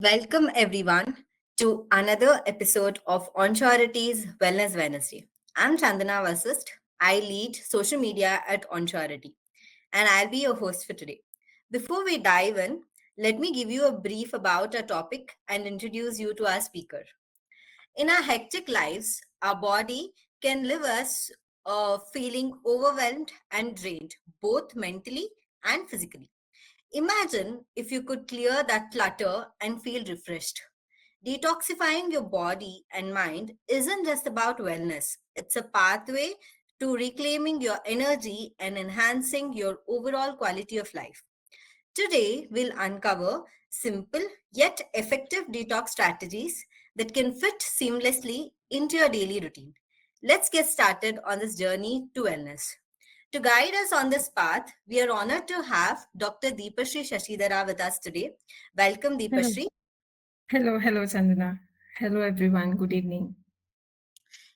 Welcome everyone to another episode of Oncharity's Wellness Wednesday. I'm Chandana Vasist. I lead social media at Oncharity and I'll be your host for today. Before we dive in, let me give you a brief about our topic and introduce you to our speaker. In our hectic lives, our body can leave us feeling overwhelmed and drained, both mentally and physically. Imagine if you could clear that clutter and feel refreshed. Detoxifying your body and mind isn't just about wellness, it's a pathway to reclaiming your energy and enhancing your overall quality of life. Today, we'll uncover simple yet effective detox strategies that can fit seamlessly into your daily routine. Let's get started on this journey to wellness. To guide us on this path, we are honored to have Dr. Deepashree Shashidhar with us today. Welcome, Hello, Deepashree. hello, Chandana. Hello, everyone. Good evening.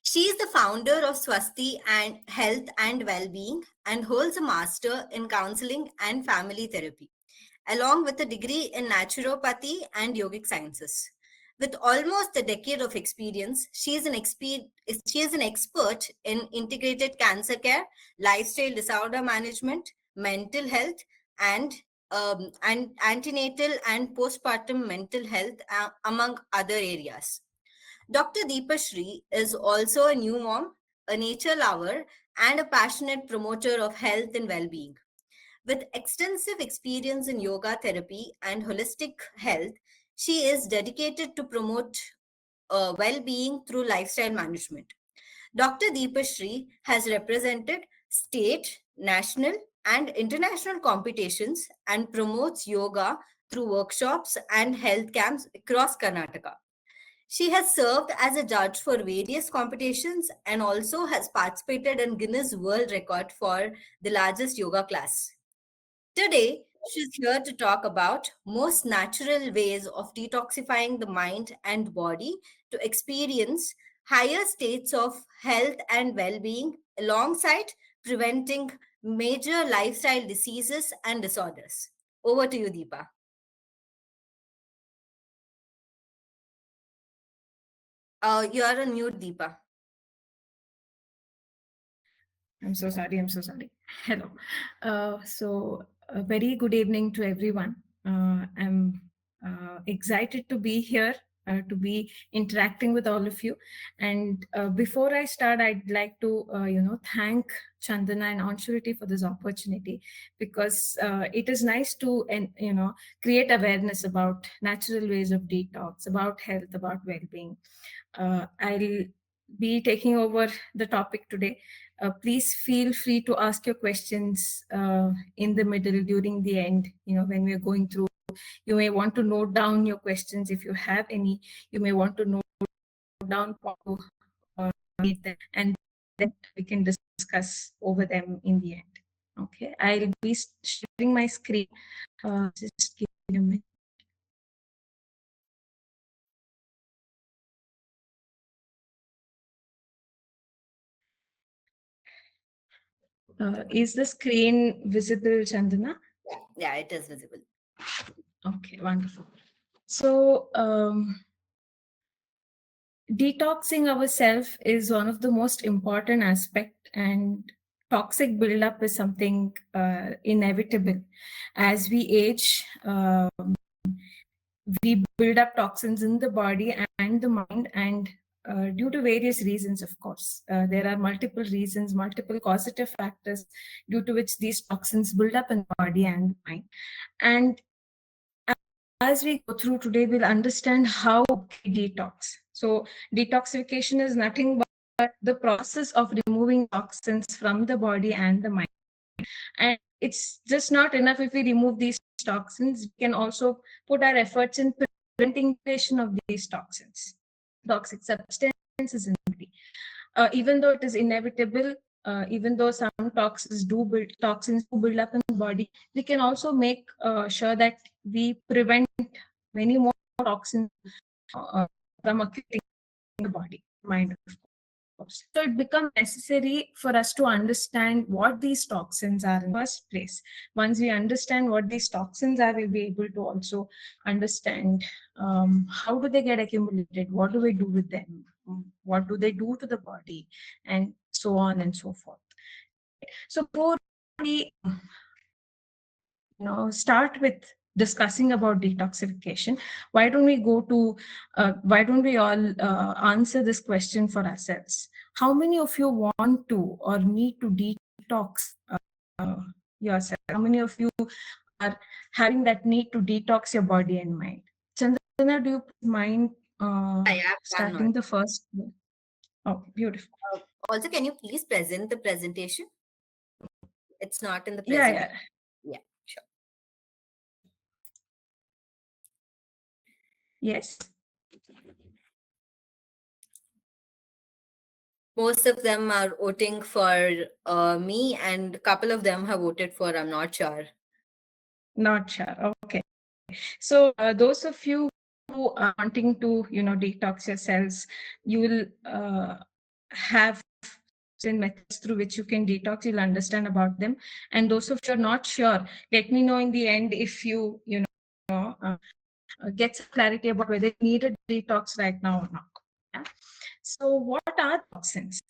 She is the founder of Swasti and Health and Wellbeing and holds a master in counseling and family therapy, along with a degree in naturopathy and yogic sciences. With almost a decade of experience, she is an expert in integrated cancer care, lifestyle disorder management, mental health, and antenatal and postpartum mental health, among other areas. Dr. Deepashree is also a new mom, a nature lover, and a passionate promoter of health and well being. With extensive experience in yoga therapy and holistic health, she is dedicated to promote well being through lifestyle management. Dr. Deepashree has represented state, national, and international competitions and promotes yoga through workshops and health camps across Karnataka. She has served as a judge for various competitions and also has participated in Guinness World Record for the largest yoga class. Today, she's here to talk about most natural ways of detoxifying the mind and body to experience higher states of health and well-being alongside preventing major lifestyle diseases and disorders. Over to you, Deepa. You are on mute, Deepa. I'm so sorry. I'm so sorry. Hello. A very good evening to everyone. I'm excited to be here, to be interacting with all of you. And before I start, I'd like to, thank Chandana and Anshurity for this opportunity because it is nice to, create awareness about natural ways of detox, about health, about well-being. I'll be taking over the topic today. Please feel free to ask your questions in the middle, during the end, when we're going through. You may want to note down your questions if you have any. You may want to note down read them, and then we can discuss over them in the end. Okay, I'll be sharing my screen. Just give me a minute. Is the screen visible, Chandana? Yeah, it is visible. Okay, wonderful. So, detoxing ourselves is one of the most important aspect, and toxic buildup is something inevitable. As we age, we build up toxins in the body and the mind, and due to various reasons, of course. There are multiple reasons, multiple causative factors due to which these toxins build up in the body and mind. And as we go through today, we'll understand how we detox. So, detoxification is nothing but the process of removing toxins from the body and the mind. And it's just not enough if we remove these toxins, we can also put our efforts in preventing of these toxins, toxic substances in the body. Even though it is inevitable, even though some toxins do build up in the body, we can also make sure that we prevent many more toxins uh, from accumulating in the body, mind. So it becomes necessary for us to understand what these toxins are in the first place. Once we understand what these toxins are, we'll be able to also understand how do they get accumulated, what do we do with them, what do they do to the body, and so on and so forth. So before we start with discussing about detoxification, why don't we all answer this question for ourselves? How many of you want to or need to detox uh, yourself? How many of you are having that need to detox your body and mind? Chandana, do you mind Yeah, why not? starting the first? Oh, beautiful. Also, can you please present the presentation? It's not in the Yeah, present. yeah. Yeah, sure. Yes. Most of them are voting for me, and a couple of them have voted for I'm not sure. Not sure. Okay. So those of you who are wanting to, detox yourselves, you will have certain methods through which you can detox. You'll understand about them. And those of you are not sure, let me know in the end if get some clarity about whether you need a detox right now or not. Yeah? So what are toxins?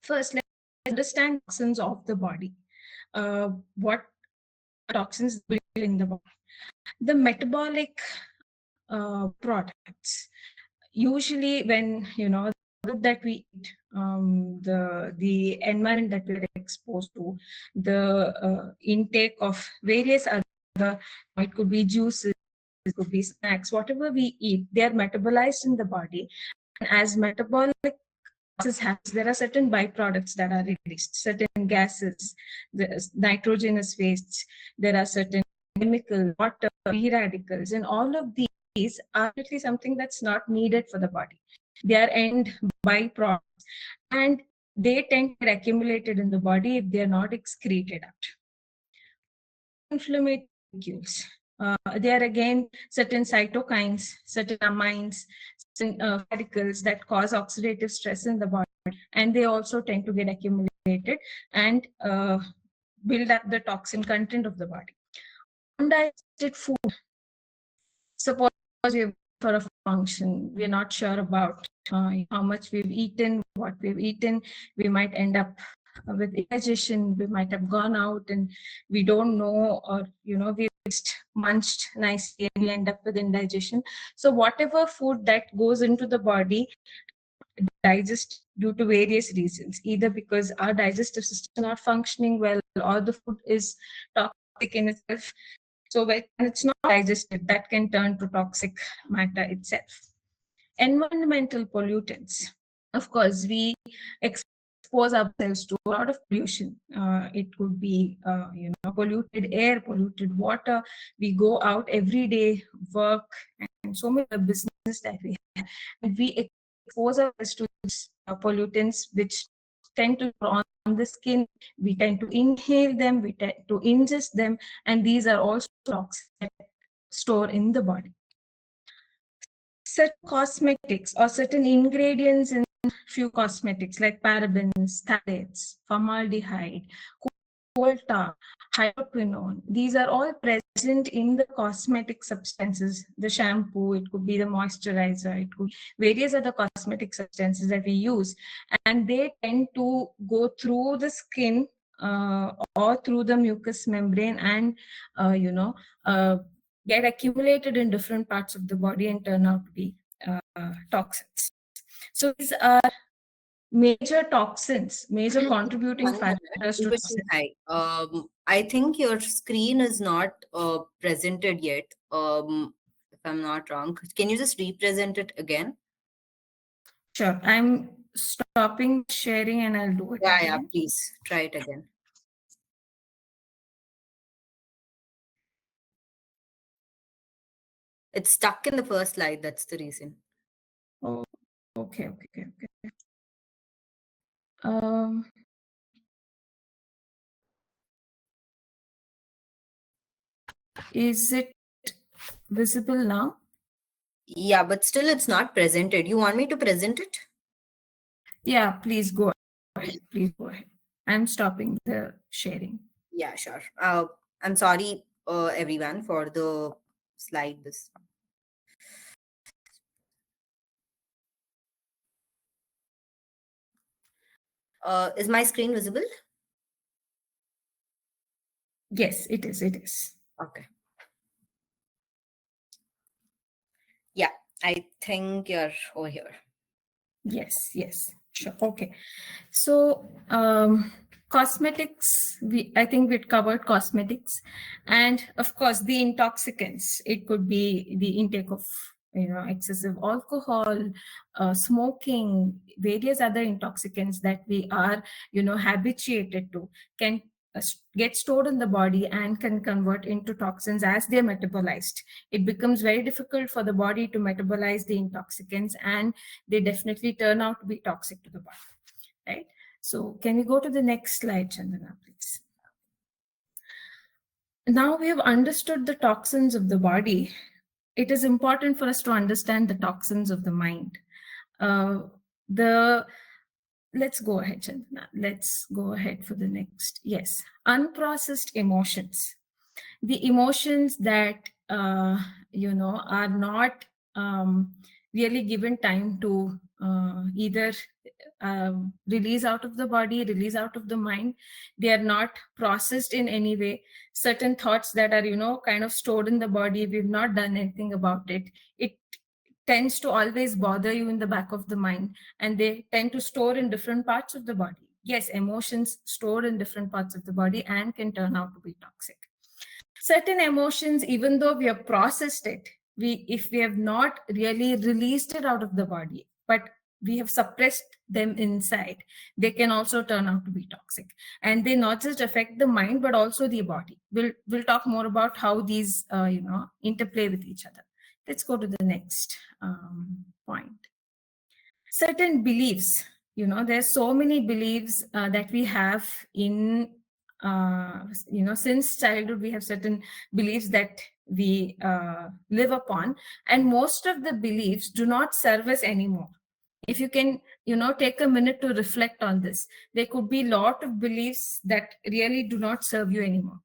First, let's understand toxins of the body. What toxins in the body? The metabolic products. Usually, when the food that we eat, the environment that we're exposed to, the intake of various other, it could be juices, it could be snacks, whatever we eat, they are metabolized in the body. And as metabolic process happens, there are certain byproducts that are released, certain gases, the nitrogenous wastes, there are certain chemical, water, free radicals, and all of these are actually something that's not needed for the body. They are end byproducts, and they tend to get accumulated in the body if they are not excreted out. Inflammatory molecules. They are again certain cytokines, certain amines, certain radicals that cause oxidative stress in the body, and they also tend to get accumulated and build up the toxin content of the body. Undigested food. Suppose we're for a function, we're not sure about how much we've eaten, what we've eaten. We might end up with indigestion. We might have gone out and we don't know, or we just munched nicely and we end up with indigestion. So whatever food that goes into the body digest due to various reasons, either because our digestive system is not functioning well or the food is toxic in itself. So when it's not digested, that can turn to toxic matter itself. Environmental pollutants. Of course, we expose ourselves to a lot of pollution. It could be, polluted air, polluted water. We go out every day, work, and so many business that we have. And we expose ourselves to pollutants which tend to on the skin. We tend to inhale them, we tend to ingest them, and these are also toxins that store in the body. Certain cosmetics or certain ingredients in few cosmetics like parabens, phthalates, formaldehyde, coal tar, hydroquinone, these are all present in the cosmetic substances, the shampoo, it could be the moisturizer, it could be various other cosmetic substances that we use, and they tend to go through the skin or through the mucous membrane and get accumulated in different parts of the body and turn out to be toxins. So these are major toxins, major contributing One minute. factors to Deepashree, toxins. hi. I think your screen is not presented yet. If I'm not wrong, can you just represent it again? Sure, I'm stopping sharing and I'll do it Yeah, again. please try it again. It's stuck in the first slide. That's the reason. Oh, okay. Um, is it visible now? Yeah, but still it's not presented. You want me to present it? Yeah, please go ahead. Please go ahead. I'm stopping the sharing. Yeah, sure. I'm sorry, everyone, for the slide. This is my screen visible? Yes, it is. It is. Okay. Yeah, I think you're over here. Yes, yes, sure. Okay. So, cosmetics, I think we covered cosmetics, and of course, the intoxicants. It could be the intake of excessive alcohol, smoking, various other intoxicants that we are habituated to can get stored in the body and can convert into toxins as they're metabolized. It becomes very difficult for the body to metabolize the intoxicants, and they definitely turn out to be toxic to the body, right? So can we go to the next slide, Chandana, please? Now we have understood the toxins of the body. It is important for us to understand the toxins of the mind. The Let's go ahead, Chandana. Let's go ahead for the next. Yes, unprocessed emotions. The emotions that are not really given time to either release out of the body, release out of the mind. They are not processed in any way. Certain thoughts that are kind of stored in the body, we've not done anything about it. It tends to always bother you in the back of the mind, and they tend to store in different parts of the body. Yes, emotions stored in different parts of the body and can turn out to be toxic. Certain emotions, even though we have processed it, if we have not really released it out of the body, but we have suppressed them inside, they can also turn out to be toxic. And they not just affect the mind, but also the body. We'll talk more about how these interplay with each other. Let's go to the next point. Certain beliefs, there's so many beliefs that we have in since childhood. We have certain beliefs that we live upon, and most of the beliefs do not serve us anymore. If you can take a minute to reflect on this, there could be a lot of beliefs that really do not serve you anymore.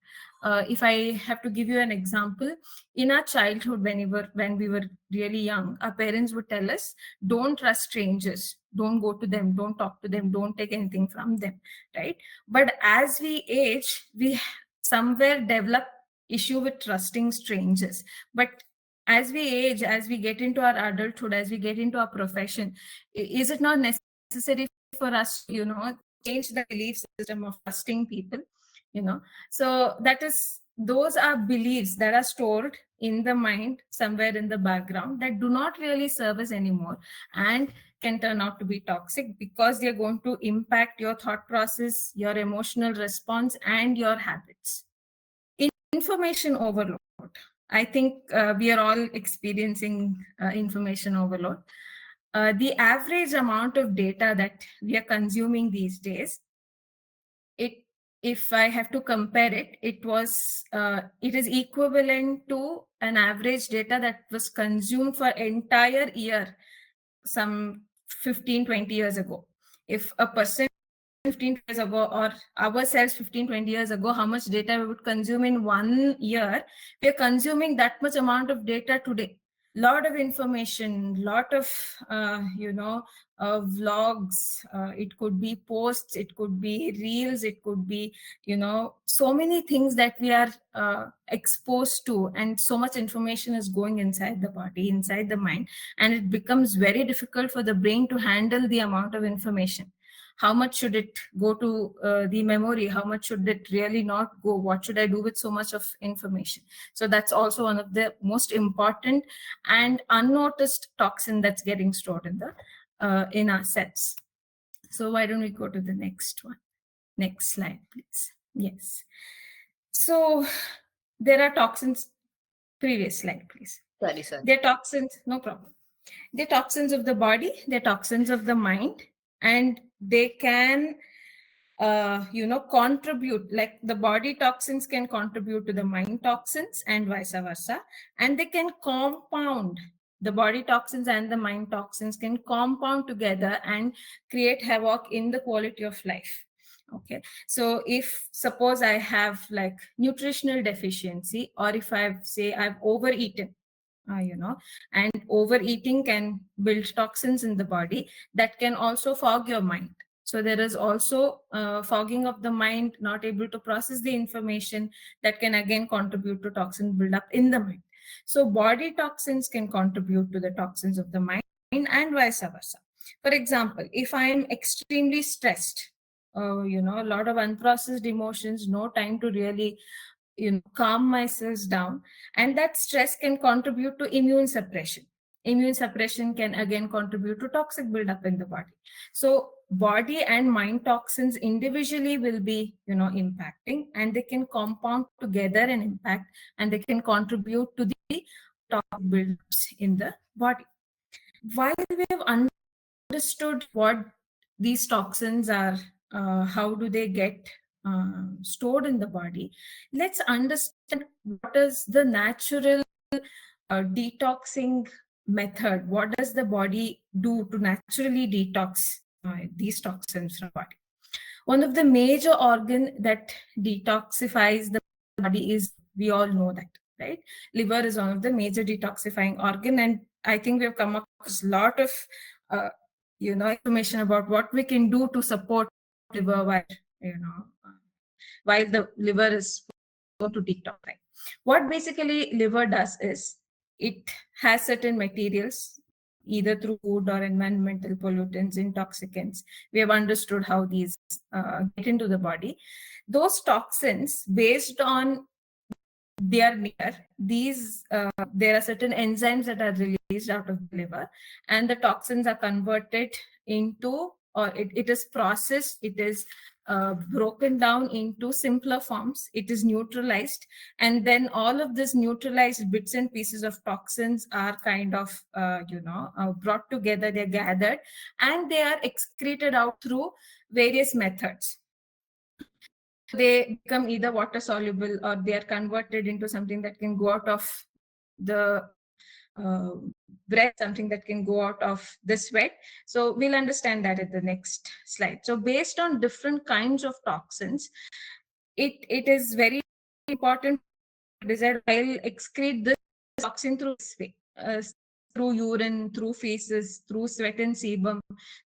If I have to give you an example, in our childhood, when we were really young, our parents would tell us, don't trust strangers, don't go to them, don't talk to them, don't take anything from them, right? But as we age, we somewhere develop issue with trusting strangers. But as we age, as we get into our adulthood, as we get into our profession, is it not necessary for us to change the belief system of trusting people? So those are beliefs that are stored in the mind, somewhere in the background, that do not really serve us anymore, and can turn out to be toxic, because they're going to impact your thought process, your emotional response, and your habits. Information overload. I think we are all experiencing information overload. The average amount of data that we are consuming these days, if I have to compare it, it is equivalent to an average data that was consumed for entire year some 15-20 years ago. If a person 15 years ago, or ourselves 15-20 years ago, how much data we would consume in 1 year, we are consuming that much amount of data today. Lot of information, lot of vlogs, it could be posts, it could be reels, it could be so many things that we are exposed to, and so much information is going inside the body, inside the mind, and it becomes very difficult for the brain to handle the amount of information. How much should it go to the memory? How much should it really not go? What should I do with so much of information? So that's also one of the most important and unnoticed toxin that's getting stored in our cells. So why don't we go to the next one? Next slide, please. Yes. So there are toxins. Previous slide, please. Sorry. They're toxins, no problem. They're toxins of the body, they're toxins of the mind, and they can contribute, like the body toxins can contribute to the mind toxins and vice versa, and they can compound The body toxins and the mind toxins can compound together and create havoc in the quality of life. Okay, so if suppose I have like nutritional deficiency, or if I've overeaten, and overeating can build toxins in the body that can also fog your mind. So there is also fogging of the mind, not able to process the information, that can again contribute to toxin buildup in the mind. So body toxins can contribute to the toxins of the mind and vice versa. For example, if I am extremely stressed, a lot of unprocessed emotions, no time to really calm myself down, and that stress can contribute to immune suppression. Immune suppression can again contribute to toxic buildup in the body. So body and mind toxins individually will be impacting, and they can compound together and impact, and they can contribute to the toxic buildups in the body. While we have understood what these toxins are, how do they get stored in the body, let's understand what is the natural detoxing method. What does the body do to naturally detox these toxins from the body? One of the major organ that detoxifies the body is, we all know that, right? Liver is one of the major detoxifying organ, and I think we have come across a lot of information about what we can do to support liver while the liver is going to detoxify. What basically liver does is, it has certain materials, either through food or environmental pollutants, intoxicants. We have understood how these get into the body. Those toxins, based on their nature, there are certain enzymes that are released out of the liver, and the toxins are converted into, or it is processed, it is broken down into simpler forms, it is neutralized, and then all of this neutralized bits and pieces of toxins are kind of brought together, they're gathered, and they are excreted out through various methods. They become either water soluble, or they are converted into something that can go out of the breath, something that can go out of the sweat. So we'll understand that at the next slide. So based on different kinds of toxins, it is very important to decide, I'll excrete this toxin through this way, through urine, through feces, through sweat and sebum,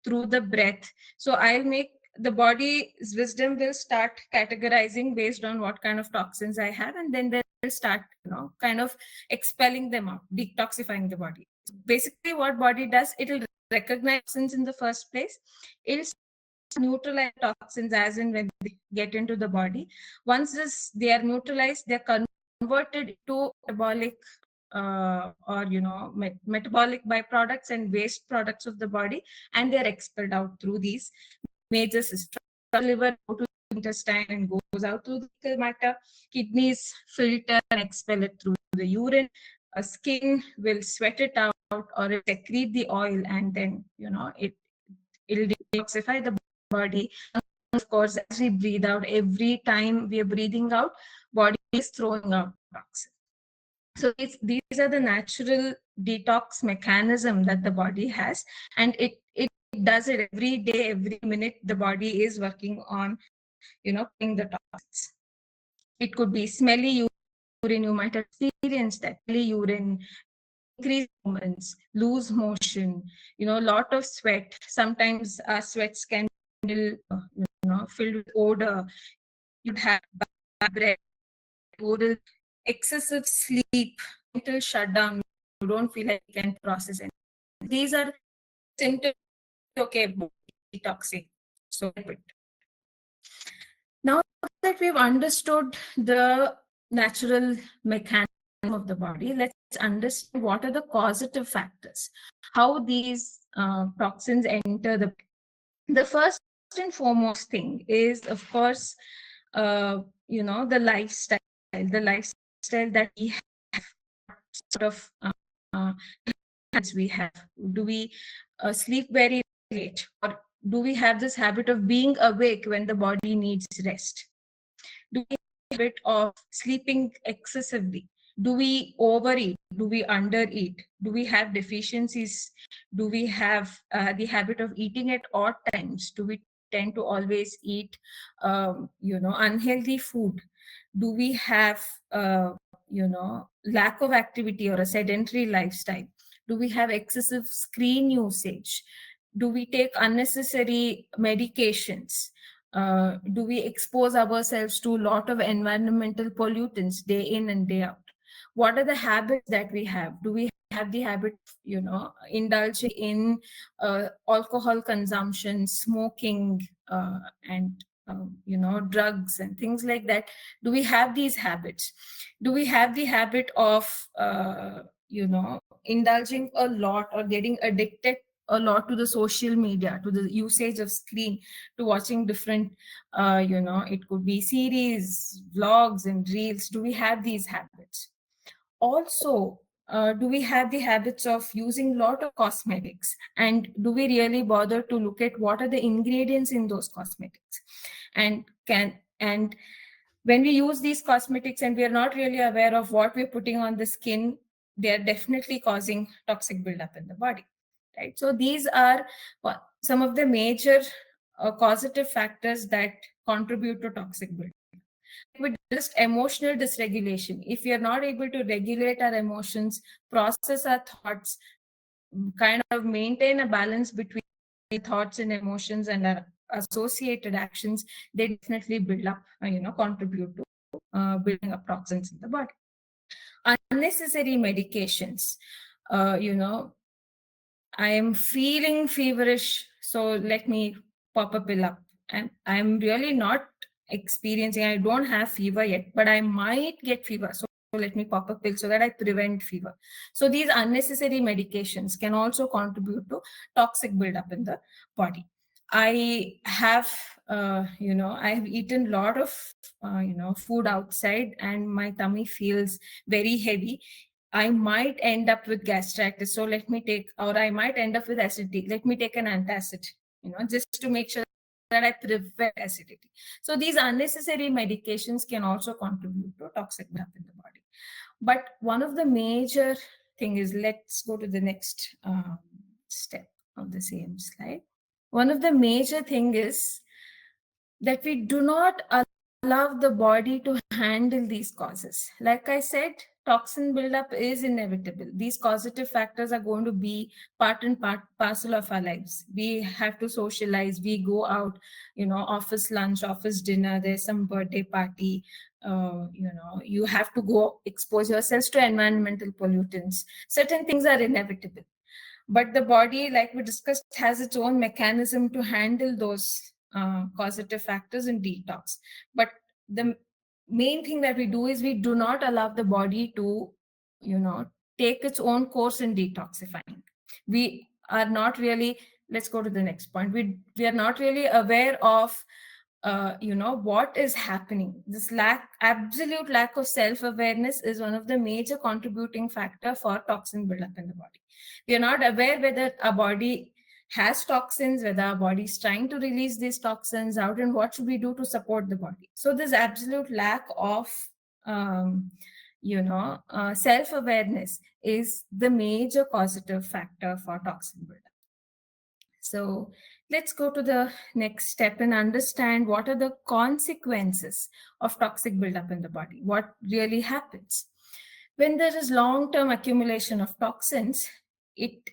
through the breath. So I'll make the body's wisdom will start categorizing based on what kind of toxins I have, and then they'll start kind of expelling them out, detoxifying the body. Basically what body does, it'll recognize toxins in the first place, it'll neutralize toxins as and when they get into the body. Once they are neutralized, they're converted to metabolic metabolic byproducts and waste products of the body, and they're expelled out through these major systems. The liver goes to the intestine and goes out through the fecal matter. Kidneys filter and expel it through the urine. Skin will sweat it out, or it secrete the oil, and then it'll detoxify the body. And of course, as we breathe out, every time we are breathing out, body is throwing out toxins. So these are the natural detox mechanism that the body has, and it does it every day, every minute. The body is working on, cleaning the toxins. It could be smelly urine. You might have experienced that. Smelly urine, increased movements, lose motion, a lot of sweat. Sometimes our sweats can be filled with odor. You'd have bad breath, oral, excessive sleep, mental shutdown. You don't feel like you can process anything. These are symptoms. Okay, detoxing. So now that we've understood the natural mechanism of the body, let's understand what are the causative factors, how these toxins enter the first and foremost thing is, of course, the lifestyle that we have, sort of we have. Do we sleep very late, or do we have this habit of being awake when the body needs rest? Do we have a habit of sleeping excessively? Do we overeat? Do we undereat? Do we have deficiencies? Do we have the habit of eating at odd times? Do we tend to always eat, unhealthy food? Do we have, lack of activity or a sedentary lifestyle? Do we have excessive screen usage? Do we take unnecessary medications? Do we expose ourselves to a lot of environmental pollutants day in and day out? What are the habits that we have? Do we have the habit of, indulging in alcohol consumption, smoking, and drugs and things like that? Do we have these habits? Do we have the habit of indulging a lot or getting addicted a lot to the social media, to the usage of screen, to watching different it could be series, vlogs and reels? Do we have these habits? Also, do we have the habits of using a lot of cosmetics, and do we really bother to look at what are the ingredients in those cosmetics? And when we use these cosmetics and we are not really aware of what we're putting on the skin, they are definitely causing toxic buildup in the body, right? So these are some of the major causative factors that contribute to toxic buildup. With just emotional dysregulation, if we are not able to regulate our emotions, process our thoughts, kind of maintain a balance between thoughts and emotions and our associated actions, they definitely build up, contribute to building up toxins in the body. Unnecessary medications, I am feeling feverish, so let me pop a pill up. And I'm really not experiencing, I don't have fever yet, but I might get fever. So let me pop a pill so that I prevent fever. So these unnecessary medications can also contribute to toxic buildup in the body. I have, I have eaten a lot of, food outside, and my tummy feels very heavy. I might end up with gastritis. So let me take, or I might end up with acidity. Let me take an antacid, just to make sure that I prevent acidity. So these unnecessary medications can also contribute to toxic buildup in the body. But one of the major thing is, let's go to the next step of the same slide. One of the major thing is that we do not allow the body to handle these causes. Like I said, toxin buildup is inevitable. These causative factors are going to be part and parcel of our lives. We have to socialize. We go out, office lunch, office dinner. There's some birthday party. You have to go expose yourselves to environmental pollutants. Certain things are inevitable. But the body, like we discussed, has its own mechanism to handle those causative factors in detox. But the main thing that we do is we do not allow the body to, take its own course in detoxifying. We are not really, let's go to the next point. We are not really aware of what is happening. This absolute lack of self-awareness is one of the major contributing factor for toxin buildup in the body. We are not aware whether our body has toxins, whether our body is trying to release these toxins out, and what should we do to support the body. So this absolute lack of self-awareness is the major causative factor for toxin buildup. So let's go to the next step and understand what are the consequences of toxic buildup in the body. What really happens? When there is long-term accumulation of toxins, it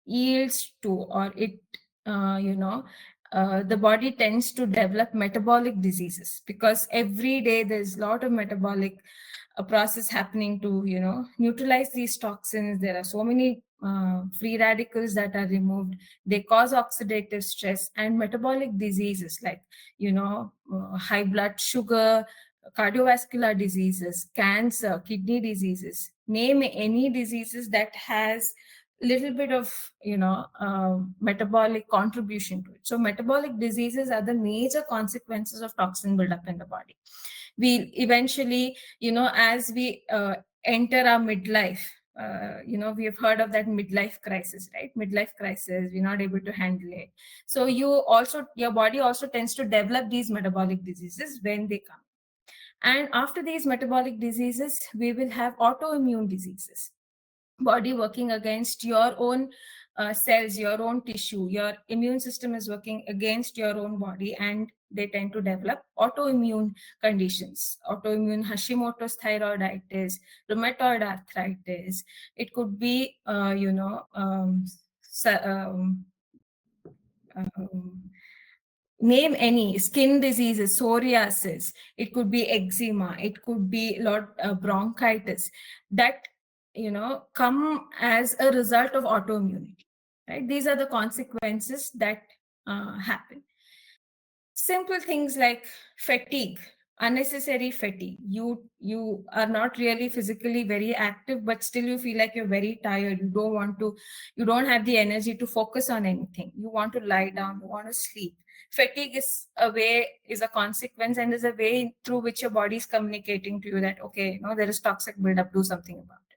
yields to, or it, the body tends to develop metabolic diseases, because every day there's a lot of metabolic process happening to, neutralize these toxins. There are so many free radicals that are removed. They cause oxidative stress and metabolic diseases like, high blood sugar, cardiovascular diseases, cancer, kidney diseases. Name any diseases that has little bit of metabolic contribution to it. So metabolic diseases are the major consequences of toxin buildup in the body. We eventually, as we enter our midlife, we have heard of that midlife crisis, right? Midlife crisis, we're not able to handle it. So your body also tends to develop these metabolic diseases when they come. And after these metabolic diseases, we will have autoimmune diseases, body working against your own cells, your own tissue. Your immune system is working against your own body, and they tend to develop autoimmune conditions. Autoimmune Hashimoto's thyroiditis, rheumatoid arthritis. It could be, um, name any skin diseases, psoriasis. It could be eczema. It could be bronchitis that come as a result of autoimmunity. Right? These are the consequences that happen. Simple things like fatigue, unnecessary fatigue. You are not really physically very active, but still you feel like you're very tired. You don't have the energy to focus on anything. You want to lie down, you want to sleep. Fatigue is a consequence, and is a way through which your body is communicating to you that, okay, there is toxic buildup, do something about it.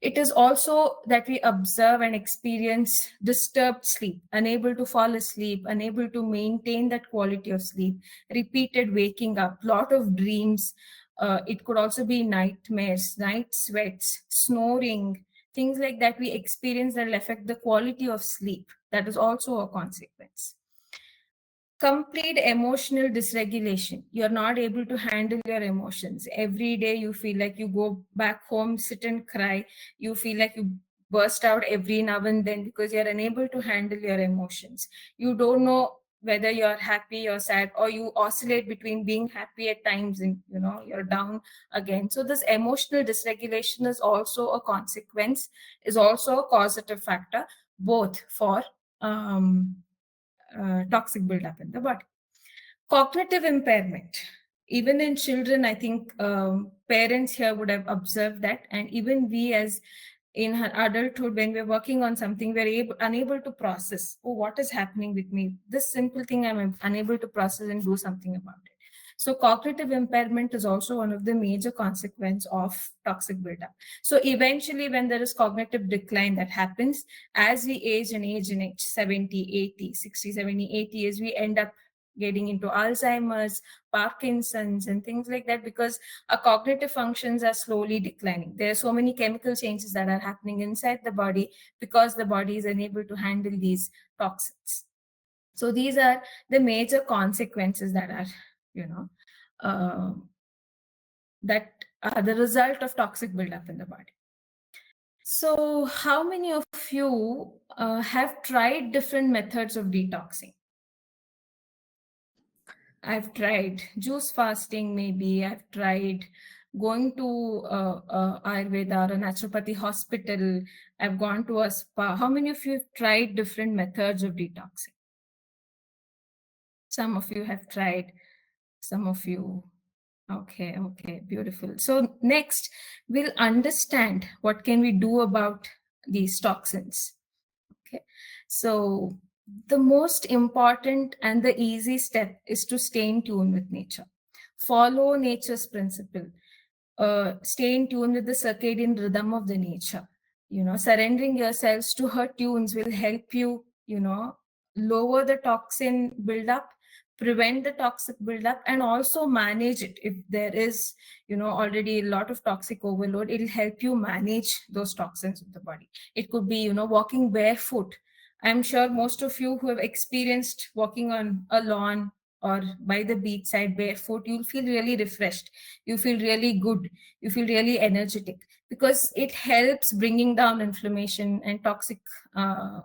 It is also that we observe and experience disturbed sleep, unable to fall asleep, unable to maintain that quality of sleep, repeated waking up, lot of dreams. It could also be nightmares, night sweats, snoring, things like that we experience that will affect the quality of sleep. That is also a consequence. Complete emotional dysregulation. You're not able to handle your emotions. Every day you feel like you go back home, sit and cry. You feel like you burst out every now and then because you're unable to handle your emotions. You don't know whether you're happy or sad, or you oscillate between being happy at times and you're down again. So this emotional dysregulation is also a consequence, is also a causative factor, both for toxic buildup in the body. Cognitive impairment. Even in children, I think parents here would have observed that. And even we, as in her adulthood, when we're working on something, we're unable to process, oh, what is happening with me? This simple thing I'm unable to process and do something about it. So cognitive impairment is also one of the major consequences of toxic buildup. So eventually, when there is cognitive decline that happens, as we age, 70, 80, 60, 70, 80 years, we end up getting into Alzheimer's, Parkinson's, and things like that, because our cognitive functions are slowly declining. There are so many chemical changes that are happening inside the body because the body is unable to handle these toxins. So these are the major consequences that are, that are the result of toxic buildup in the body. So how many of you have tried different methods of detoxing? I've tried juice fasting, maybe. I've tried going to Ayurveda or a naturopathy hospital. I've gone to a spa. How many of you have tried different methods of detoxing? Some of you have tried, some of you. Okay, beautiful. So next, we'll understand what can we do about these toxins. Okay, so the most important and the easy step is to stay in tune with nature. Follow nature's principle. Stay in tune with the circadian rhythm of the nature. Surrendering yourselves to her tunes will help you, lower the toxin buildup, prevent the toxic buildup, and also manage it. If there is, already a lot of toxic overload, it'll help you manage those toxins in the body. It could be, walking barefoot. I'm sure most of you who have experienced walking on a lawn or by the beachside barefoot, you'll feel really refreshed. You feel really good. You feel really energetic, because it helps bringing down inflammation, and toxic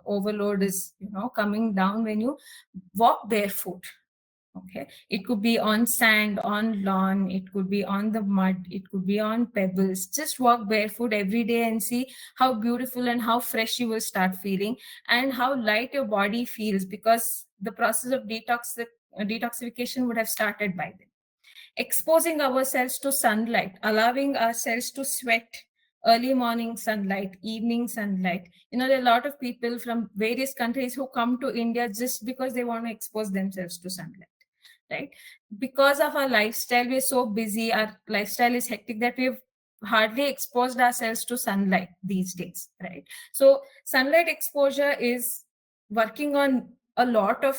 overload is, coming down when you walk barefoot. Okay, it could be on sand, on lawn, it could be on the mud, it could be on pebbles. Just walk barefoot every day and see how beautiful and how fresh you will start feeling, and how light your body feels, because the process of detoxification would have started by then. Exposing ourselves to sunlight, allowing ourselves to sweat, early morning sunlight, evening sunlight. There are a lot of people from various countries who come to India just because they want to expose themselves to sunlight. Right? Because of our lifestyle, we're so busy, our lifestyle is hectic, that we've hardly exposed ourselves to sunlight these days, right? So sunlight exposure is working on a lot of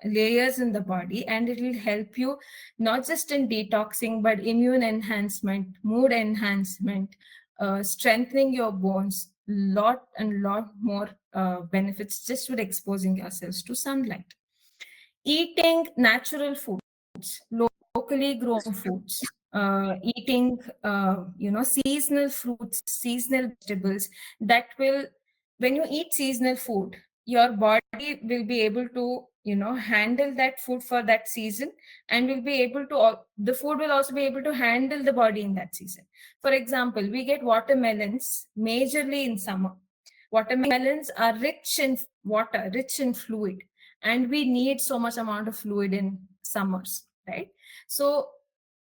layers in the body, and it will help you not just in detoxing but immune enhancement, mood enhancement, strengthening your bones, lot more benefits just with exposing yourselves to sunlight. Eating natural foods, locally grown foods, eating seasonal fruits, seasonal vegetables, that will, when you eat seasonal food, your body will be able to handle that food for that season, and will be able to, the food will also be able to handle the body in that season. For example, we get watermelons majorly in summer. Watermelons are rich in water, rich in fluid, and we need so much amount of fluid in summers, right? So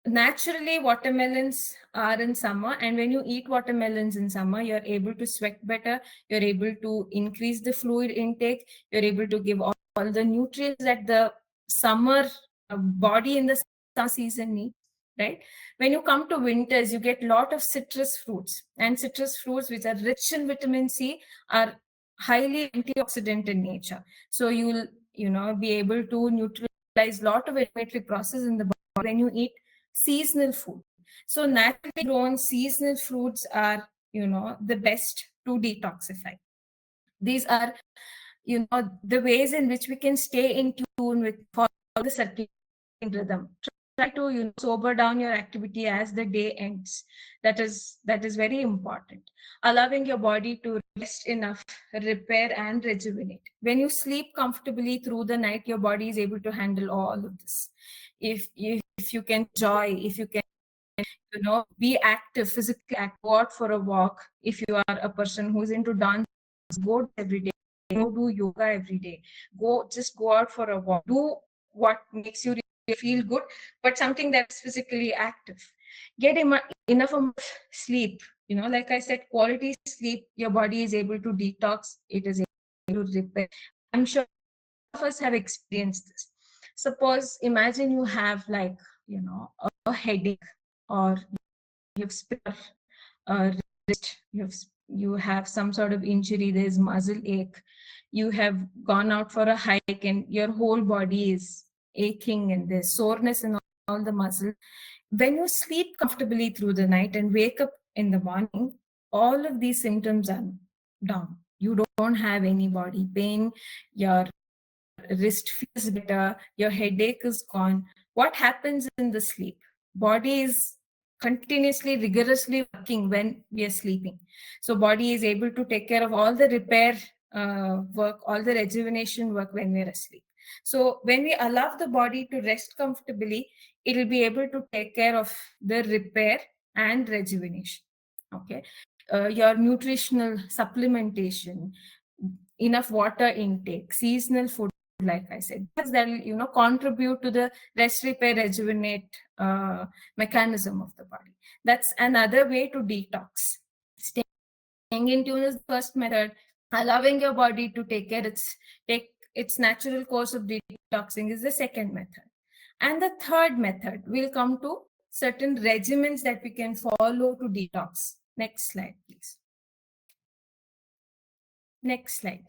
naturally watermelons are in summer, and when you eat watermelons in summer, you're able to sweat better, you're able to increase the fluid intake, you're able to give all the nutrients that the summer body in the summer season needs, right? When you come to winters, you get lot of citrus fruits, and citrus fruits which are rich in vitamin C are highly antioxidant in nature. So you will be able to neutralize lot of inflammatory process in the body when you eat seasonal food. So naturally grown seasonal fruits are the best to detoxify. These are the ways in which we can stay in tune with follow the circadian rhythm. Try to sober down your activity as the day ends. That is very important. Allowing your body to rest enough, repair and rejuvenate. When you sleep comfortably through the night, your body is able to handle all of this. If you can enjoy, if you can be active, physically active, go out for a walk. If you are a person who's into dance, go every day, do yoga every day, go out for a walk, do what makes you really feel good, but something that's physically active. Get enough of sleep. Like I said, quality sleep, your body is able to detox, it is able to repair. I'm sure all of us have experienced this. Suppose, imagine you have like a headache, or you've sprained a wrist, you have some sort of injury, there's muscle ache, you have gone out for a hike and your whole body is aching and there's soreness in all the muscle. When you sleep comfortably through the night and wake up in the morning, all of these symptoms are down. You don't have any body pain, your wrist feels better, your headache is gone. What happens in the sleep? Body is continuously, rigorously working when we are sleeping. So body is able to take care of all the repair work, all the rejuvenation work when we are asleep. So when we allow the body to rest comfortably, it will be able to take care of the repair and rejuvenation. Okay. Your nutritional supplementation, enough water intake, seasonal food, like I said, that will contribute to the rest, repair, rejuvenate mechanism of the body. That's another way to detox. Staying in tune is the first method. Allowing your body to take its natural course of detoxing is the second method. And the third method, we'll come to certain regimens that we can follow to detox. Next slide, please. Next slide.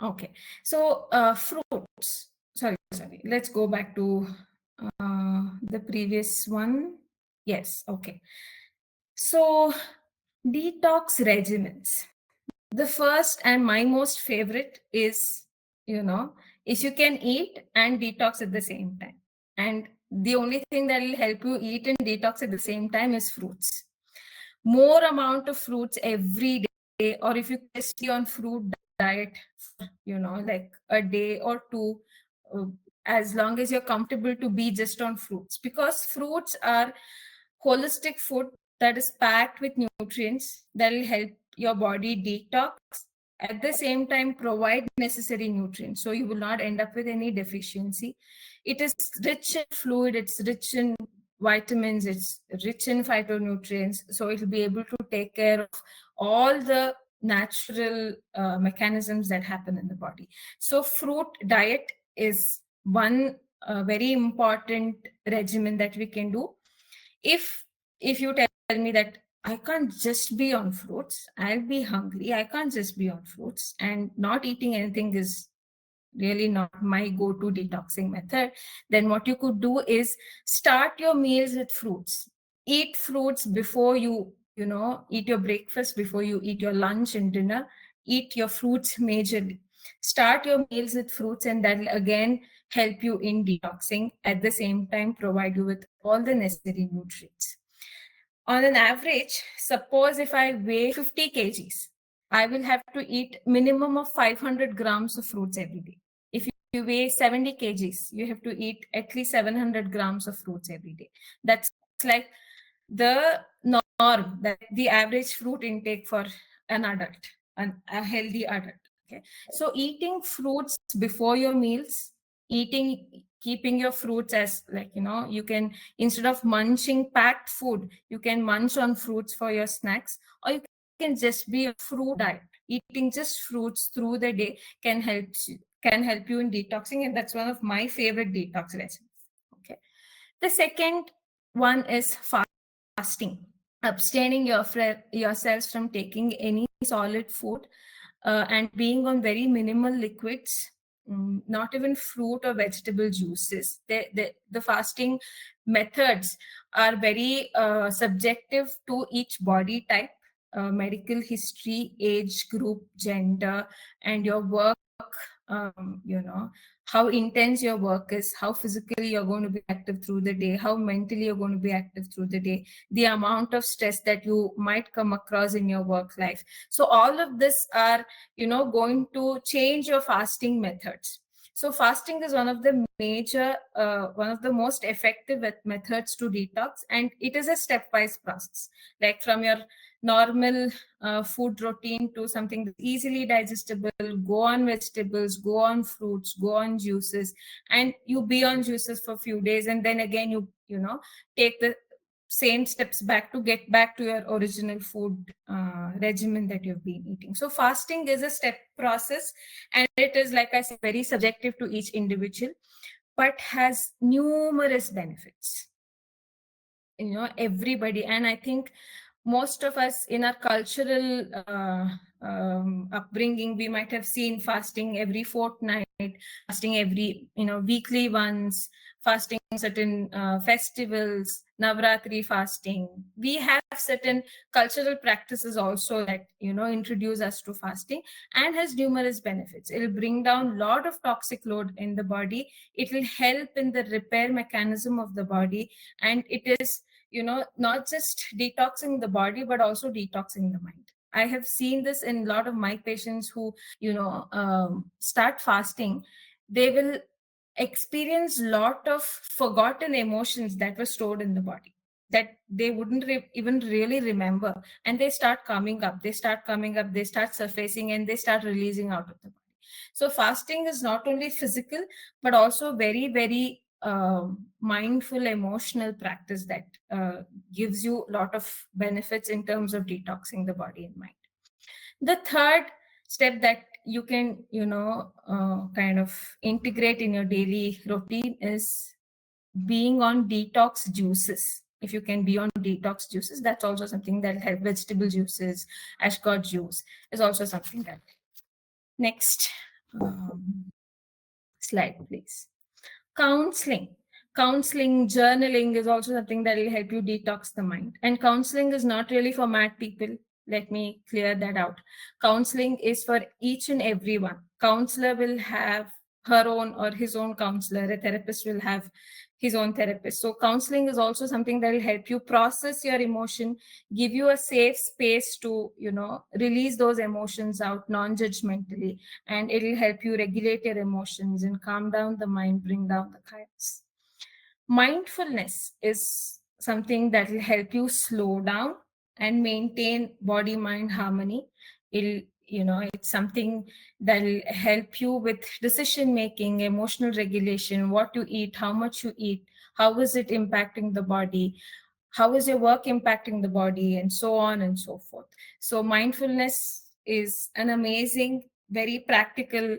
Okay. So fruits. Sorry. Let's go back to the previous one. Yes. Okay. So detox regimens. The first and my most favorite is, if you can eat and detox at the same time. And the only thing that will help you eat and detox at the same time is fruits. More amount of fruits every day, or if you just be on fruit diet, like a day or two, as long as you're comfortable to be just on fruits, because fruits are holistic food that is packed with nutrients that will help your body detox, at the same time provide necessary nutrients, so you will not end up with any deficiency. It is rich in fluid, it's rich in vitamins, it's rich in phytonutrients, so it will be able to take care of all the natural mechanisms that happen in the body. So fruit diet is one very important regimen that we can do. If you tell me that I can't just be on fruits, I'll be hungry, I can't just be on fruits, and not eating anything is really not my go-to detoxing method, then what you could do is start your meals with fruits. Eat fruits before you eat your breakfast, before you eat your lunch and dinner. Eat your fruits majorly. Start your meals with fruits, and that will again help you in detoxing, at the same time provide you with all the necessary nutrients. On an average, suppose if I weigh 50 kgs, I will have to eat minimum of 500 grams of fruits every day. If you weigh 70 kgs, you have to eat at least 700 grams of fruits every day. That's like the norm, that the average fruit intake for an adult, a healthy adult. Okay. So eating fruits before your meals, keeping your fruits as, like, you can, instead of munching packed food, you can munch on fruits for your snacks, or you can just be a fruit diet. Eating just fruits through the day can help you in detoxing, and that's one of my favorite detox recipes. Okay. The second one is fasting. Abstaining yourselves from taking any solid food, and being on very minimal liquids, not even fruit or vegetable juices. The fasting methods are very subjective to each body type, medical history, age group, gender, and your work. How intense your work is, how physically you're going to be active through the day, how mentally you're going to be active through the day, the amount of stress that you might come across in your work life. So all of this are going to change your fasting methods. So fasting is one of the one of the most effective methods to detox, and it is a stepwise process, like from your normal food routine to something that's easily digestible. Go on vegetables, go on fruits, go on juices, and you be on juices for a few days, and then again you take the same steps back to get back to your original food regimen that you've been eating. So fasting is a step process, and it is, like I said, very subjective to each individual, but has numerous benefits. Everybody, and I think most of us in our cultural upbringing, we might have seen fasting every fortnight, fasting every weekly once, fasting certain festivals, Navratri fasting. We have certain cultural practices also that introduce us to fasting, and has numerous benefits. It will bring down a lot of toxic load in the body. It will help in the repair mechanism of the body, and it is not just detoxing the body, but also detoxing the mind. I have seen this in a lot of my patients who start fasting. They will experience a lot of forgotten emotions that were stored in the body, that they wouldn't even really remember, and they start coming up, they start surfacing, and they start releasing out of the body. So fasting is not only physical, but also very, very mindful emotional practice that gives you a lot of benefits in terms of detoxing the body and mind. The third step that you can kind of integrate in your daily routine is being on detox juices. If you can be on detox juices, that's also something that help. Vegetable juices, ashgod juice is also something that. Next slide, please. Counseling, journaling is also something that will help you detox the mind. And counseling is not really for mad people. Let me clear that out. Counseling is for each and everyone. Counselor will have her own or his own counselor. A therapist will have his own therapist. So counseling is also something that will help you process your emotion, give you a safe space to release those emotions out non-judgmentally, and it will help you regulate your emotions and calm down the mind, bring down the chaos. Mindfulness is something that will help you slow down and maintain body mind harmony. It's something that will help you with decision making, emotional regulation, what you eat, how much you eat, how is it impacting the body, how is your work impacting the body, and so on and so forth. So mindfulness is an amazing, very practical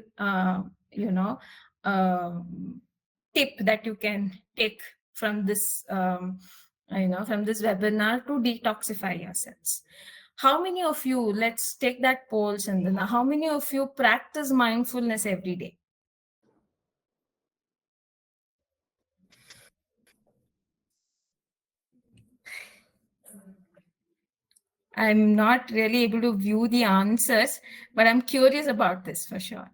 tip that you can take from this from this webinar to detoxify yourselves. How many of you, let's take that poll, Chandana, how many of you practice mindfulness every day? I'm not really able to view the answers, but I'm curious about this for sure.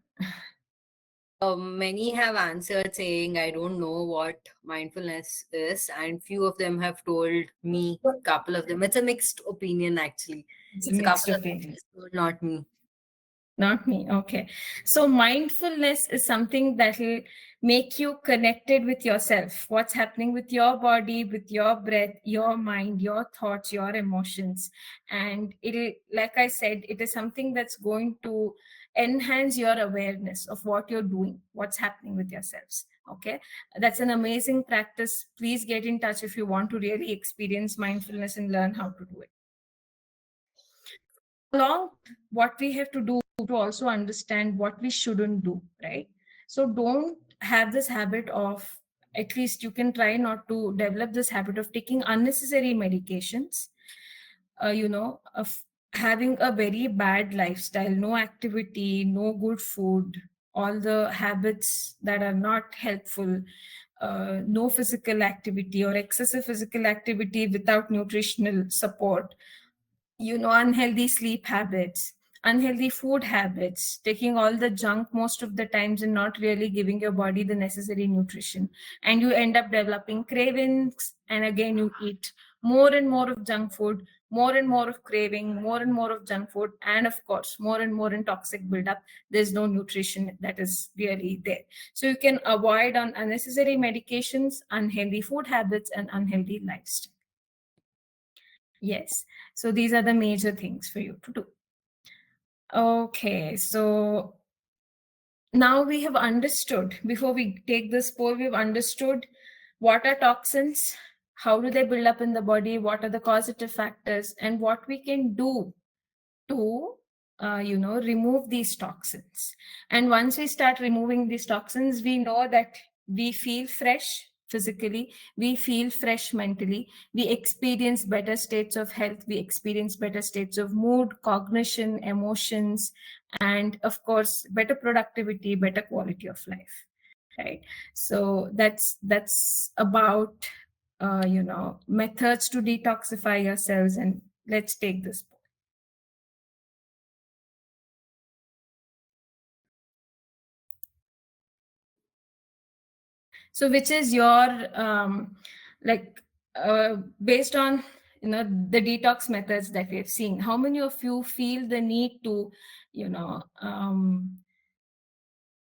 Many have answered saying, I don't know what mindfulness is, and few of them have told me, couple of them. It's a mixed opinion, actually. It's a It's a mixed couple of opinion. people, not me. Not me. Okay. So mindfulness is something that will make you connected with yourself. What's happening with your body, with your breath, your mind, your thoughts, your emotions. And it'll, like I said, it is something that's going to enhance your awareness of what you're doing, what's happening with yourselves. Okay. That's an amazing practice. Please get in touch if you want to really experience mindfulness and learn how to do it. Along, what we have to do to also understand what we shouldn't do, right? So don't have this habit of, at least you can try not to develop this habit of taking unnecessary medications, of having a very bad lifestyle, no activity, no good food, all the habits that are not helpful, no physical activity or excessive physical activity without nutritional support, unhealthy sleep habits, unhealthy food habits, taking all the junk most of the times and not really giving your body the necessary nutrition. And you end up developing cravings. And again, you eat more and more of junk food, more and more of craving, more and more of junk food. And of course, more and more in toxic buildup. There's no nutrition that is really there. So you can avoid on unnecessary medications, unhealthy food habits, and unhealthy lifestyle. Yes. So these are the major things for you to do. Okay. So now we have understood, before we take this poll, we've understood what are toxins, how do they build up in the body, what are the causative factors, and what we can do to remove these toxins. And once we start removing these toxins, we know that we feel fresh physically, we feel fresh mentally, we experience better states of health, we experience better states of mood, cognition, emotions, and of course better productivity, better quality of life, right? So that's about methods to detoxify yourselves. And let's take this. So which is your like based on the detox methods that we have seen, how many of you feel the need to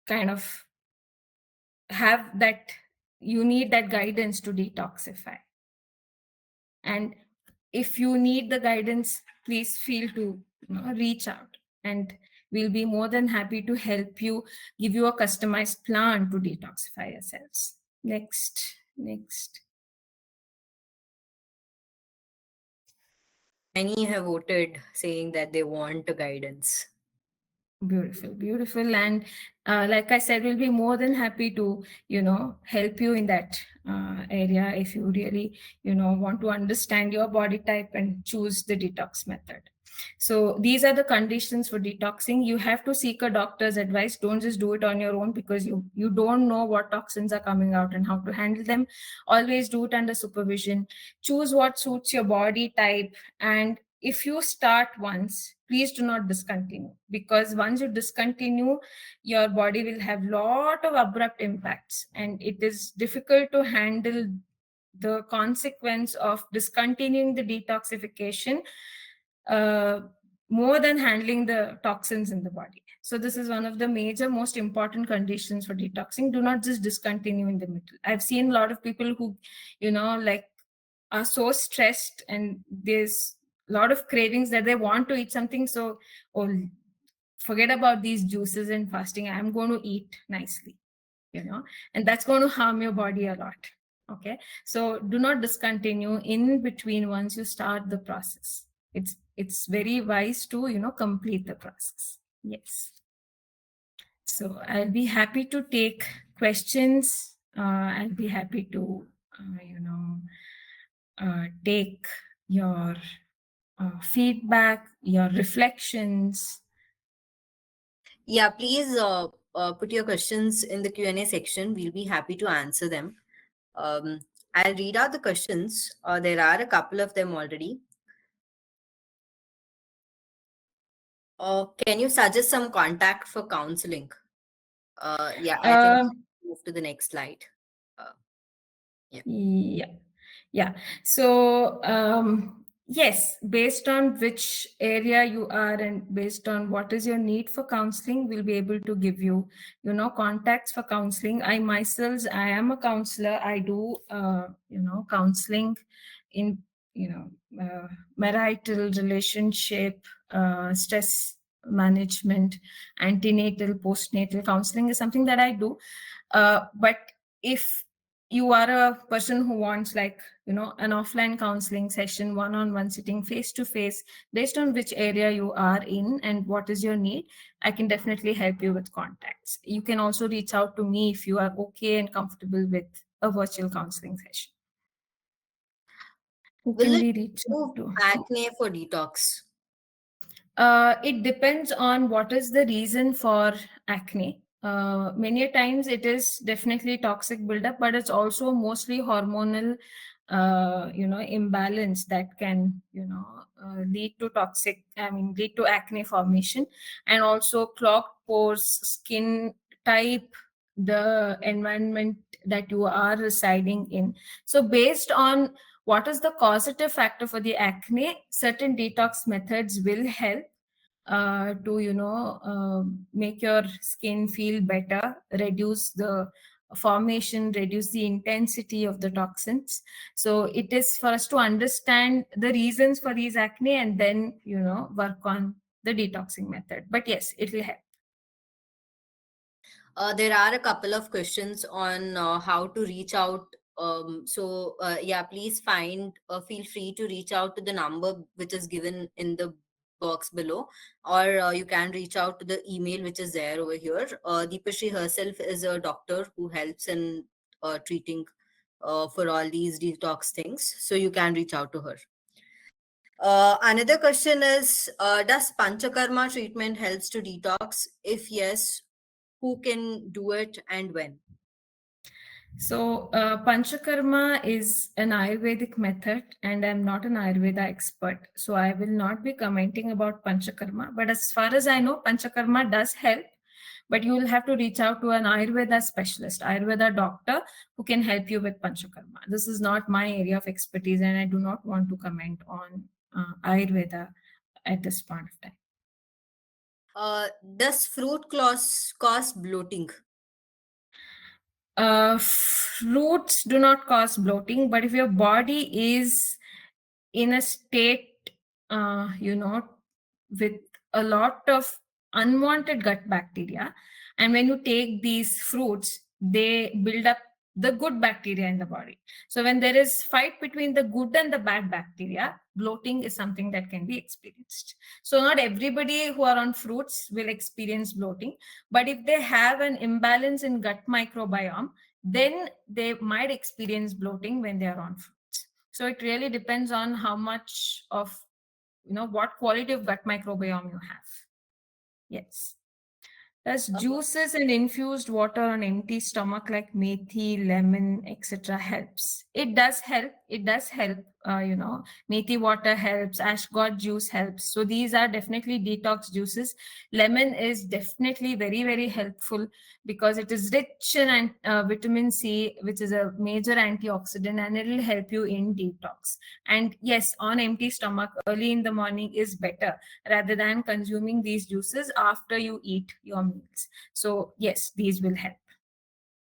kind of have that, you need that guidance to detoxify? And if you need the guidance, please feel to reach out, and we'll be more than happy to help you, give you a customized plan to detoxify yourselves. Next. Many have voted saying that they want a guidance. Beautiful. And like I said, we'll be more than happy to, help you in that area if you really, want to understand your body type and choose the detox method. So these are the conditions for detoxing. You have to seek a doctor's advice. Don't just do it on your own, because you don't know what toxins are coming out and how to handle them. Always do it under supervision. Choose what suits your body type. And if you start once, please do not discontinue, because once you discontinue, your body will have lot of abrupt impacts, and it is difficult to handle the consequence of discontinuing the detoxification more than handling the toxins in the body. So this is one of the major, most important conditions for detoxing. Do not just discontinue in the middle. I've seen a lot of people who, are so stressed, and there's a lot of cravings that they want to eat something. So, oh, forget about these juices and fasting. I'm going to eat nicely, and that's going to harm your body a lot. Okay. So do not discontinue in between once you start the process. It's very wise to, complete the process. Yes. So I'll be happy to take questions. I'll be happy to, take your feedback, your reflections. Yeah, please put your questions in the Q&A section. We'll be happy to answer them. Um, I'll read out the questions. There are a couple of them already. Can you suggest some contact for counseling? Yeah, I think Uh, move to the next slide. Uh, yeah. yeah. Yeah. So, yes, based on which area you are and based on what is your need for counseling, we'll be able to give you, contacts for counseling. I myself, I am a counselor. I do, counseling in, you know, marital relationship, stress management, antenatal, postnatal counseling is something that I do. But if you are a person who wants, like, an offline counseling session, one-on-one sitting face to face, based on which area you are in and what is your need, I can definitely help you with contacts. You can also reach out to me if you are okay and comfortable with a virtual counseling session. Who Will can it we reach remove out to? acne for detox? It depends on what is the reason for acne. Many a times it is definitely toxic buildup, but it's also mostly hormonal, imbalance that can, lead to lead to acne formation, and also clogged pores, skin type, the environment that you are residing in. So based on what is the causative factor for the acne, certain detox methods will help to make your skin feel better, reduce the formation, reduce the intensity of the toxins. So it is for us to understand the reasons for these acne and then work on the detoxing method. But yes, it will help. There are a couple of questions on how to reach out. Yeah, please feel free to reach out to the number which is given in the box below, or you can reach out to the email which is there over here. Deepashree herself is a doctor who helps in treating for all these detox things, so you can reach out to her. Another question is, does Panchakarma treatment helps to detox? If yes, who can do it and when? So, Panchakarma is an Ayurvedic method, and I'm not an Ayurveda expert. So, I will not be commenting about Panchakarma. But as far as I know, Panchakarma does help. But you will have to reach out to an Ayurveda specialist, Ayurveda doctor, who can help you with Panchakarma. This is not my area of expertise, and I do not want to comment on Ayurveda at this point of time. Does fruit cause bloating? Fruits do not cause bloating, but if your body is in a state, with a lot of unwanted gut bacteria, and when you take these fruits, they build up the good bacteria in the body. So when there is fight between the good and the bad bacteria, bloating is something that can be experienced. So not everybody who are on fruits will experience bloating, but if they have an imbalance in gut microbiome, then they might experience bloating when they are on fruits. So it really depends on how much of, what quality of gut microbiome you have. Yes. Does juices and infused water on empty stomach like methi, lemon, etc. helps? It does help. It does help. Methi water helps. Ashgod juice helps. So these are definitely detox juices. Lemon is definitely very, very helpful because it is rich in vitamin C, which is a major antioxidant, and it will help you in detox. And yes, on empty stomach, early in the morning is better rather than consuming these juices after you eat your meals. So yes, these will help.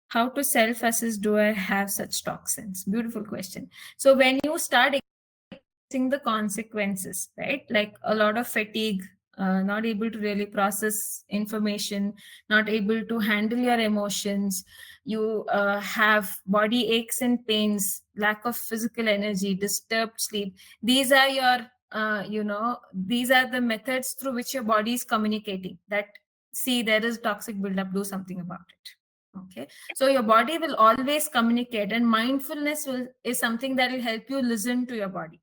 How to self-assess, do I have such toxins? Beautiful question. So when you start experiencing the consequences, right? Like a lot of fatigue, not able to really process information, not able to handle your emotions, you have body aches and pains, lack of physical energy, disturbed sleep. These are your, these are the methods through which your body is communicating that, see, there is toxic buildup, do something about it. Okay. So your body will always communicate, and mindfulness is something that will help you listen to your body.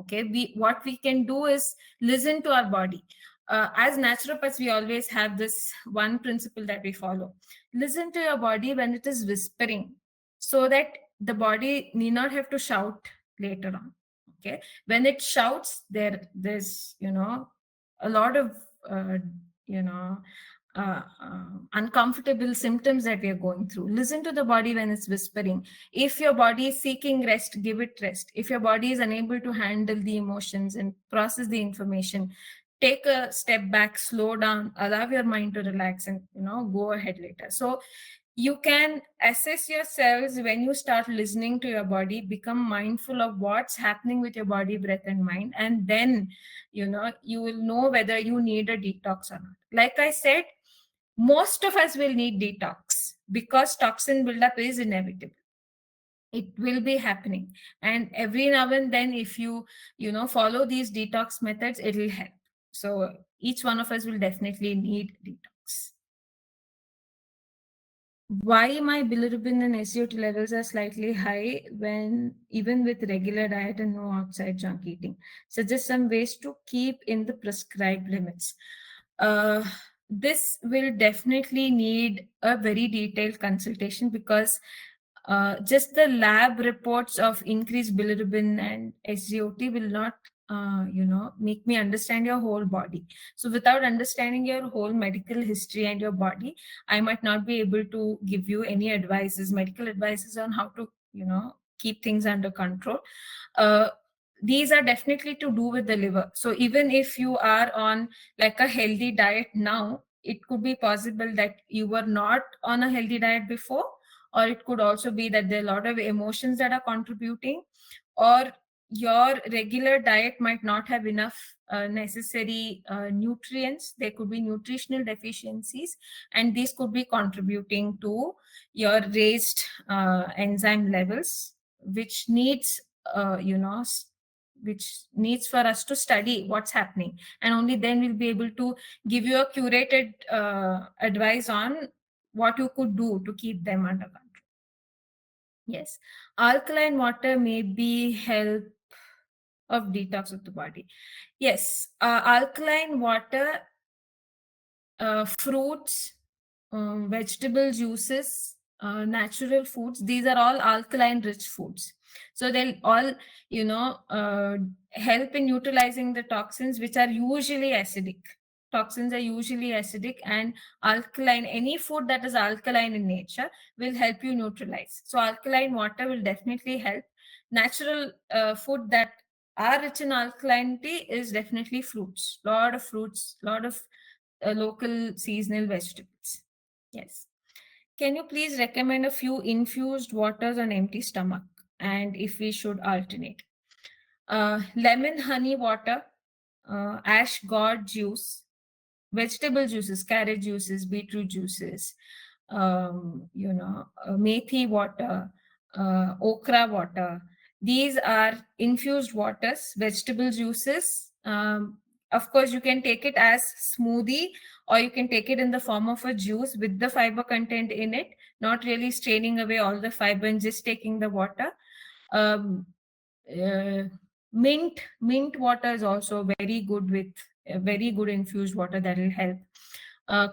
Okay, what we can do is listen to our body. As naturopaths, we always have this one principle that we follow: listen to your body when it is whispering, so that the body need not have to shout later on. Okay, when it shouts, there's a lot of you know uncomfortable symptoms that we are going through. Listen to the body when it's whispering. If your body is seeking rest, give it rest. If your body is unable to handle the emotions and process the information, take a step back, slow down, allow your mind to relax, and go ahead later. So you can assess yourselves when you start listening to your body, become mindful of what's happening with your body, breath, and mind, and then you will know whether you need a detox or not. Like I said, most of us will need detox because toxin buildup is inevitable. It will be happening, and every now and then, if you follow these detox methods, it will help. So each one of us will definitely need detox. Why my bilirubin and SGOT levels are slightly high when even with regular diet and no outside junk eating? Suggest some ways to keep in the prescribed limits. Uh, this will definitely need a very detailed consultation, because just the lab reports of increased bilirubin and SGOT will not make me understand your whole body. So without understanding your whole medical history and your body, I might not be able to give you any advices, medical advices on how to keep things under control. uh, these are definitely to do with the liver. So even if you are on like a healthy diet now, it could be possible that you were not on a healthy diet before, or it could also be that there are a lot of emotions that are contributing, or your regular diet might not have enough necessary nutrients. There could be nutritional deficiencies, and these could be contributing to your raised enzyme levels, which needs which needs for us to study what's happening, and only then we'll be able to give you a curated advice on what you could do to keep them under control. Yes, alkaline water may be help of detox of the body. Yes, alkaline water, fruits, vegetable juices, natural foods, these are all alkaline rich foods. So they'll all, help in neutralizing the toxins, which are usually acidic. Toxins are usually acidic, and alkaline, any food that is alkaline in nature will help you neutralize. So alkaline water will definitely help. Natural food that are rich in alkalinity is definitely fruits. Lot of fruits, lot of local seasonal vegetables. Yes. Can you please recommend a few infused waters on empty stomach, and if we should alternate? Lemon honey water, ash gourd juice, vegetable juices, carrot juices, beetroot juices, methi water, okra water. These are infused waters, vegetable juices. Of course, you can take it as smoothie, or you can take it in the form of a juice with the fiber content in it, not really straining away all the fiber and just taking the water. Um, uh, mint water is also very good, with very good infused water that will help.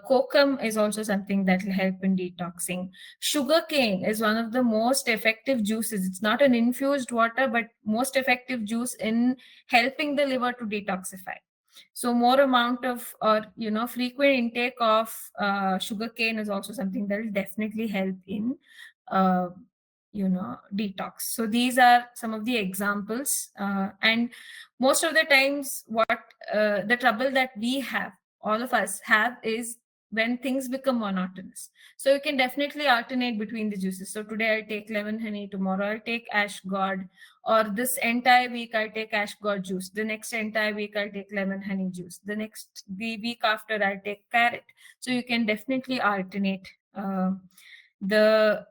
Kokum is also something that will help in detoxing. Sugarcane is one of the most effective juices. It's not an infused water, but most effective juice in helping the liver to detoxify. So more amount of, or frequent intake of sugarcane is also something that will definitely help in uh, detox. So these are some of the examples, and most of the times what the trouble that we have, all of us have, is when things become monotonous. So you can definitely alternate between the juices. So today I'll take lemon honey, tomorrow I'll take ash gourd, or this entire week I'll take ash gourd juice, the next entire week I'll take lemon honey juice, the week after I'll take carrot. So you can definitely alternate the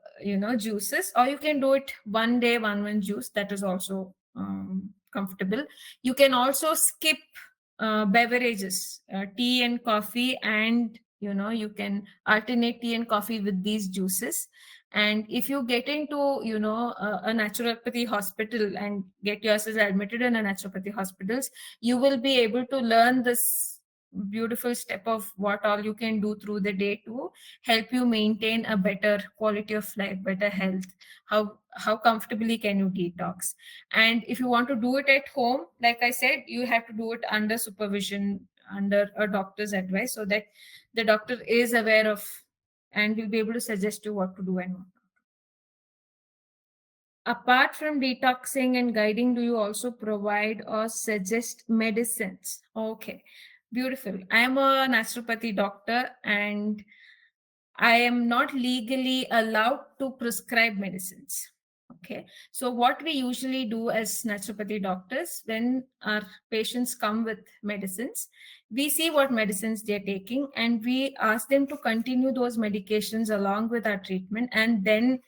juices, or you can do it one day one juice. That is also comfortable. You can also skip beverages, tea and coffee, and you can alternate tea and coffee with these juices. And if you get into a naturopathy hospital and get yourselves admitted in a naturopathy hospitals, you will be able to learn this beautiful step of what all you can do through the day to help you maintain a better quality of life, better health. How comfortably can you detox? And if you want to do it at home, like I said, you have to do it under supervision, under a doctor's advice, so that the doctor is aware of and will be able to suggest you what to do and what not. Apart from detoxing and guiding, do you also provide or suggest medicines? Okay, beautiful. I am a naturopathy doctor, and I am not legally allowed to prescribe medicines. Okay. So, what we usually do as naturopathy doctors, when our patients come with medicines, we see what medicines they're taking and we ask them to continue those medications along with our treatment, and then,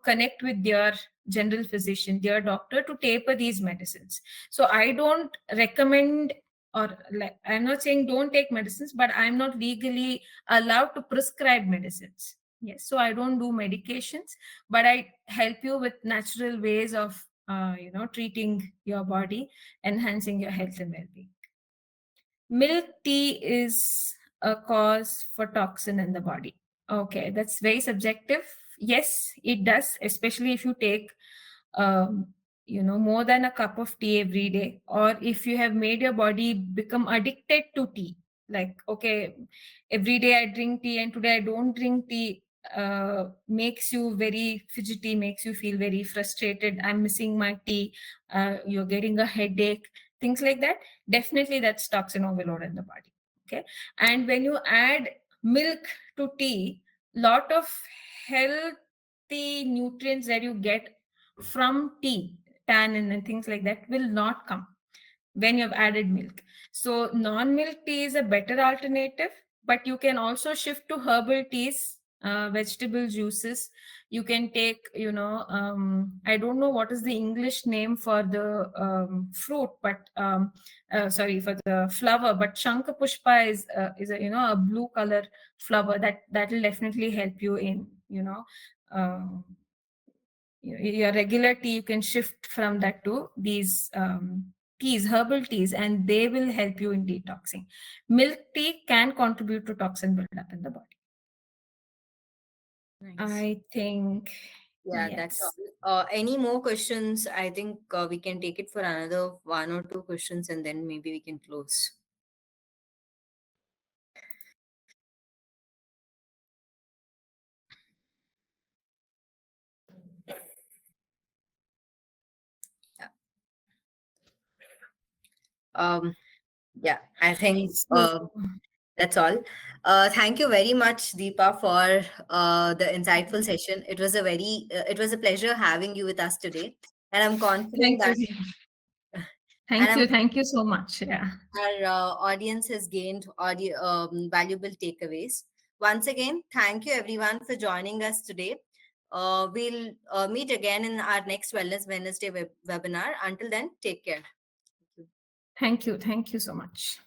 connect with their general physician, their doctor, to taper these medicines. So, I don't recommend, or like, I'm not saying don't take medicines, but I'm not legally allowed to prescribe medicines. Yes, so I don't do medications, but I help you with natural ways of treating your body, enhancing your health and well-being. Milk tea is a cause for toxin in the body. Okay, that's very subjective. Yes, it does, especially if you take um, more than a cup of tea every day, or if you have made your body become addicted to tea. Like, okay, every day I drink tea and today I don't drink tea, makes you very fidgety, makes you feel very frustrated. I'm missing my tea. You're getting a headache, things like that. Definitely, that's toxin overload in the body. Okay, and when you add milk to tea, lot of healthy nutrients that you get from tea, tannin and things like that, will not come when you've added milk. So non-milk tea is a better alternative, but you can also shift to herbal teas, vegetable juices. You can take, I don't know what is the English name for the fruit, but sorry, for the flower, but Shankha Pushpa is a, a blue color flower that will definitely help you in, um, your regular tea. You can shift from that to these teas, herbal teas, and they will help you in detoxing. Milk tea can contribute to toxin buildup in the body. Nice. I think, Yeah, that's yes. all. Any more questions? I think we can take it for another one or two questions and then maybe we can close. Yeah. Um, yeah, I think So, that's all. Thank you very much, Deepa, for the insightful session. It was a pleasure having you with us today, and I'm confident thank you. that, and I'm Thank you so much. Yeah. our audience has gained valuable takeaways. Once again, thank you everyone for joining us today. We'll meet again in our next Wellness Wednesday webinar. Until then, take care. Thank you so much.